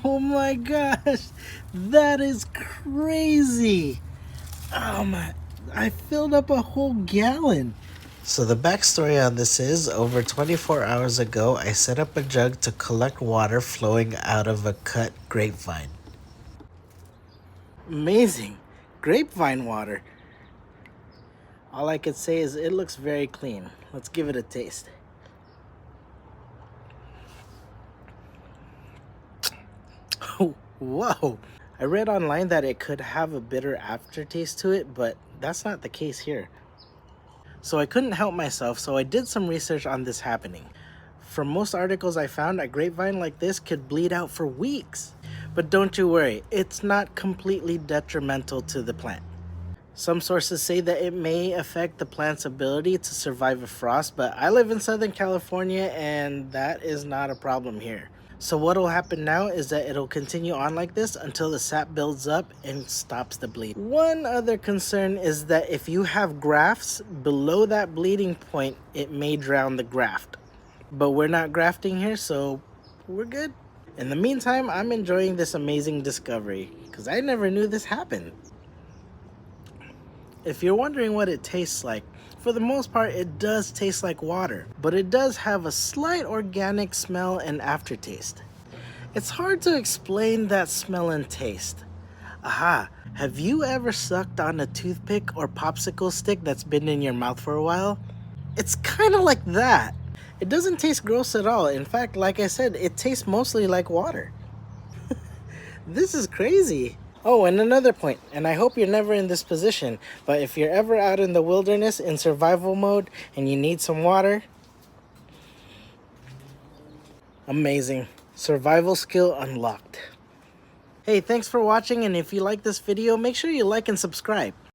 Oh my gosh, that is crazy. Oh my, I filled up a whole gallon. So the backstory on this is, over 24 hours ago, I set up a jug to collect water flowing out of a cut grapevine. Amazing. Grapevine water. All I could say is it looks very clean. Let's give it a taste. Oh, whoa. I read online that it could have a bitter aftertaste to it, but that's not the case here. So I couldn't help myself, so I did some research on this happening. From most articles I found, a grapevine like this could bleed out for weeks. But don't you worry, it's not completely detrimental to the plant. Some sources say that it may affect the plant's ability to survive a frost, but I live in Southern California and that is not a problem here. So what will happen now is that it'll continue on like this until the sap builds up and stops the bleed. One other concern is that if you have grafts below that bleeding point, it may drown the graft. But we're not grafting here, so we're good. In the meantime, I'm enjoying this amazing discovery because I never knew this happened. If you're wondering what it tastes like, for the most part it does taste like water, but it does have a slight organic smell and aftertaste. It's hard to explain that smell and taste. Aha, have you ever sucked on a toothpick or popsicle stick that's been in your mouth for a while? It's kind of like that. It doesn't taste gross at all. In fact, like I said, it tastes mostly like water. This is crazy. Oh, and another point, and I hope you're never in this position, but if you're ever out in the wilderness in survival mode and you need some water, amazing. Survival skill unlocked. Hey, thanks for watching, and if you like this video, make sure you like and subscribe.